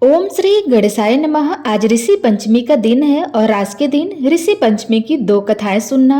ओम श्री गणेशाय नमः। आज ऋषि पंचमी का दिन है और आज के दिन ऋषि पंचमी की दो कथाएं सुनना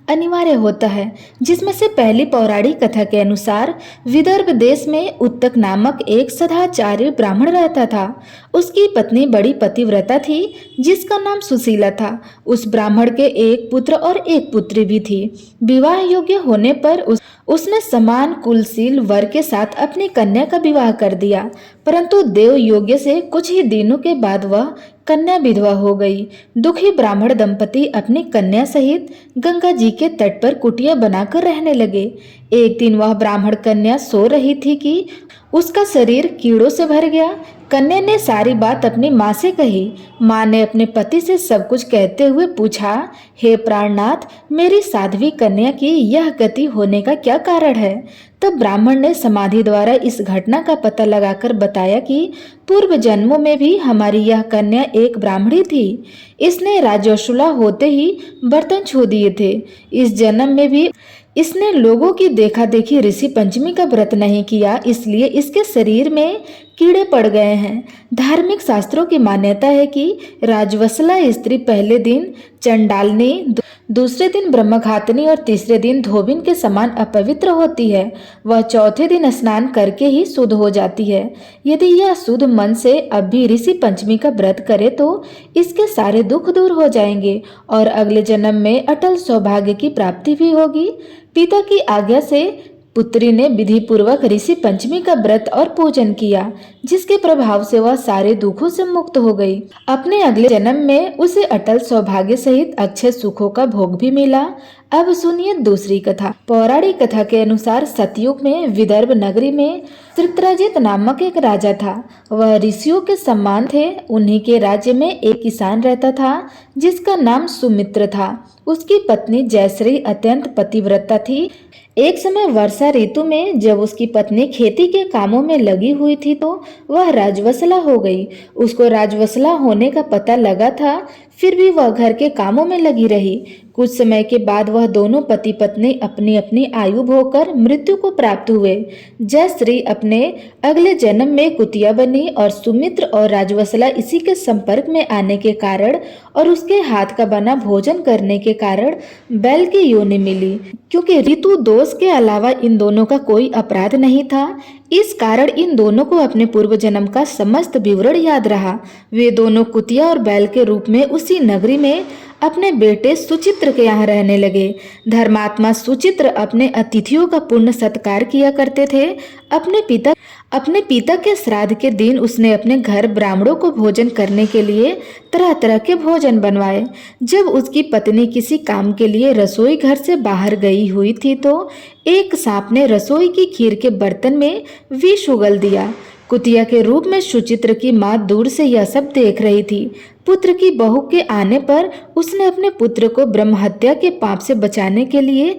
अनिवार्य होता है, जिसमें से पहली पौराणिक कथा के अनुसार विदर्भ देश में उत्तक नामक एक सदाचारी ब्राह्मण रहता था। उसकी पत्नी बड़ी पतिव्रता थी, जिसका नाम सुशीला था। उस ब्राह्मण के एक पुत्र और एक पुत्री भी थी। विवाह योग्य होने पर उसने समान कुलशील वर के साथ अपनी कन्या का विवाह कर दिया, परंतु देव योग्य से कुछ ही दिनों के बाद वह कन्या विधवा हो गई। दुखी ब्राह्मण दंपति अपनी कन्या सहित गंगा जी के तट पर कुटिया बनाकर रहने लगे। एक दिन वह ब्राह्मण कन्या सो रही थी कि उसका शरीर कीड़ों से भर गया। कन्या ने सारी बात अपनी माँ से कही। माँ ने अपने पति से सब कुछ कहते हुए पूछा, हे प्राणनाथ, मेरी साध्वी कन्या की यह गति होने का क्या कारण है? तब ब्राह्मण ने समाधि द्वारा इस घटना का पता लगाकर बताया कि पूर्व जन्मों में भी हमारी यह कन्या एक ब्राह्मणी थी। इसने राजवसुला होते ही बर्तन छू दिए थे। इस जन्म में भी इसने लोगों की देखा देखी ऋषि पंचमी का व्रत नहीं किया, इसलिए इसके शरीर में कीड़े पड़ गए हैं। धार्मिक शास्त्रों की मान्यता है कि राजवसला स्त्री पहले दिन चंडालनी, दूसरे दिन ब्रह्मघातनी और तीसरे दिन धोबिन के समान अपवित्र होती है। वह चौथे दिन स्नान करके ही शुद्ध हो जाती है। यदि यह शुद्ध मन से अब भी ऋषि पंचमी का व्रत करे तो इसके सारे दुख दूर हो जाएंगे और अगले जन्म में अटल सौभाग्य की प्राप्ति भी होगी। पिता की आज्ञा से पुत्री ने विधि पूर्वक ऋषि पंचमी का व्रत और पूजन किया, जिसके प्रभाव से वह सारे दुखों से मुक्त हो गई। अपने अगले जन्म में उसे अटल सौभाग्य सहित अक्षय सुखों का भोग भी मिला। अब सुनिए दूसरी कथा। पौराणिक कथा के अनुसार सतयुग में विदर्भ नगरी में चित्रजित नामक एक राजा था। वह ऋषियों के समान थे। उन्हीं के राज्य में एक किसान रहता था, जिसका नाम सुमित्र था। उसकी पत्नी जयश्री अत्यंत पतिव्रता थी। एक समय वर्षा ऋतु में जब उसकी पत्नी खेती के कामों में लगी हुई थी तो वह राजवसला हो गई। उसको राजवसला होने का पता लगा था, फिर भी वह घर के कामों में लगी रही। कुछ समय के बाद वह दोनों पति पत्नी अपनी अपनी आयु भोगकर मृत्यु को प्राप्त हुए। जयश्री अपने अगले जन्म में कुतिया बनी और सुमित्र और राजवसला इसी के संपर्क में आने के कारण और उसके हाथ का बना भोजन करने के कारण बैल की योनि मिली। क्योंकि ऋतु दोष के अलावा इन दोनों का कोई अपराध नहीं था, इस कारण इन दोनों को अपने पूर्व जन्म का समस्त विवरण याद रहा। वे दोनों कुतिया और बैल के रूप में उसी नगरी में अपने बेटे सुचित्र के यहाँ रहने लगे। धर्मात्मा सुचित्र अपने अतिथियों का पूर्ण सत्कार किया करते थे। अपने पिता के श्राद्ध के दिन उसने अपने घर ब्राह्मणों को भोजन करने के लिए तरह तरह के भोजन बनवाए। जब उसकी पत्नी किसी काम के लिए रसोई घर से बाहर गई हुई थी तो एक सांप ने रसोई की खीर के बर्तन में विष उगल दिया। कुतिया के रूप में सुचित्र की माँ दूर से यह सब देख रही थी। पुत्र की बहू के आने पर उसने अपने पुत्र को ब्रह्महत्या के पाप से बचाने के लिए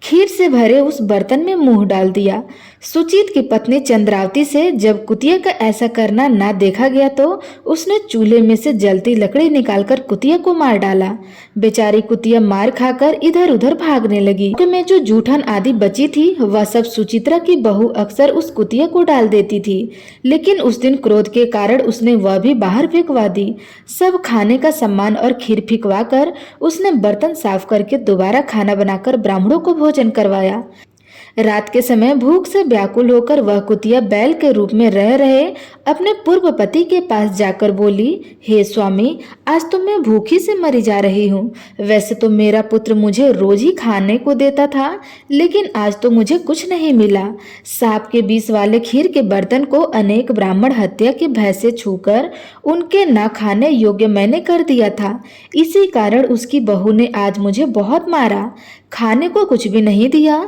खीर से भरे उस बर्तन में मुंह डाल दिया। सुचित की पत्नी चंद्रावती से जब कुतिया का ऐसा करना ना देखा गया तो उसने चूल्हे में से जलती लकड़ी निकालकर कुतिया को मार डाला। बेचारी कुतिया मार खाकर इधर उधर भागने लगी। में जो जूठन आदि बची थी वह सब सुचित्रा की बहू अक्सर उस कुतिया को डाल देती थी, लेकिन उस दिन क्रोध के कारण उसने वह भी बाहर फेंकवा दी। सब खाने का सामान और खीर फेंकवा कर उसने बर्तन साफ करके दोबारा खाना बनाकर ब्राह्मणों को भोजन करवाया। रात के समय भूख से व्याकुल होकर वह कुतिया बैल के रूप में रह रहे अपने पूर्व पति के पास जाकर बोली, हे स्वामी, आज तो मैं भूखी से मरी जा रही हूँ। वैसे तो मेरा पुत्र मुझे रोज ही खाने को देता था, लेकिन आज तो मुझे कुछ नहीं मिला। सांप के विष वाले खीर के बर्तन को अनेक ब्राह्मण हत्या के भय से छूकर उनके न खाने योग्य मैंने कर दिया था। इसी कारण उसकी बहू ने आज मुझे बहुत मारा, खाने को कुछ भी नहीं दिया।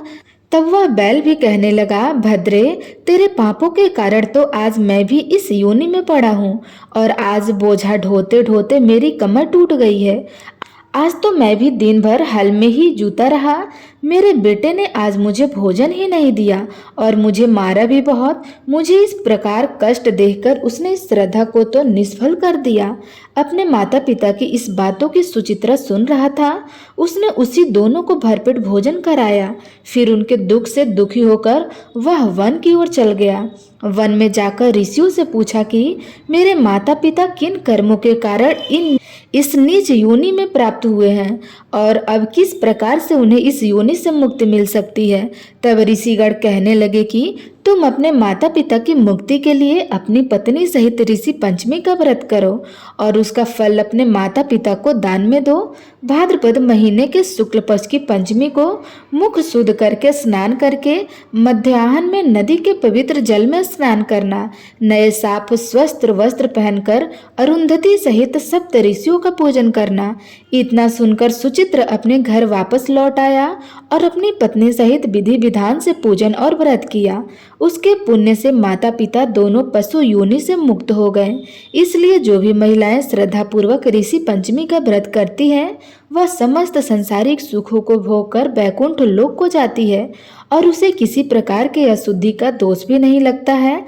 तब वह बैल भी कहने लगा, भद्रे, तेरे पापों के कारण तो आज मैं भी इस योनि में पड़ा हूँ और आज बोझा ढोते ढोते मेरी कमर टूट गई है। आज तो मैं भी दिन भर हल में ही जूता रहा। मेरे बेटे ने आज मुझे भोजन ही नहीं दिया और मुझे मारा भी बहुत। मुझे इस प्रकार कष्ट देखकर उसने इस श्रद्धा को तो निष्फल कर दिया। अपने माता पिता की इस बातों की सुचित्रा सुन रहा था। उसने उसी दोनों को भरपेट भोजन कराया। फिर उनके दुख से दुखी होकर वह वन की ओर चल गया। वन में जाकर ऋषियों से पूछा कि मेरे माता पिता किन कर्मों के कारण इस नीच योनि में प्राप्त हुए हैं और अब किस प्रकार से उन्हें इस योनि से मुक्ति मिल सकती है। तब ऋषिगण कहने लगे कि तुम अपने माता पिता की मुक्ति के लिए अपनी पत्नी सहित ऋषि पंचमी का व्रत करो और उसका फल अपने माता पिता को दान में दो। भाद्रपद महीने के शुक्ल पक्ष की पंचमी को मुख शुद्ध करके स्नान करके मध्याह्न में नदी के पवित्र जल में स्नान करना। नए साफ स्वस्थ वस्त्र पहनकर अरुंधति सहित सप्त ऋषियों का पूजन करना। इतना सुनकर सुचित्र अपने घर वापस लौट आया और अपनी पत्नी सहित विधि विधान से पूजन और व्रत किया। उसके पुण्य से माता पिता दोनों पशु योनि से मुक्त हो गए। इसलिए जो भी महिलाएं श्रद्धा पूर्वक ऋषि पंचमी का व्रत करती हैं वह समस्त संसारिक सुखों को भोग कर बैकुंठ लोक को जाती है और उसे किसी प्रकार के अशुद्धि का दोष भी नहीं लगता है।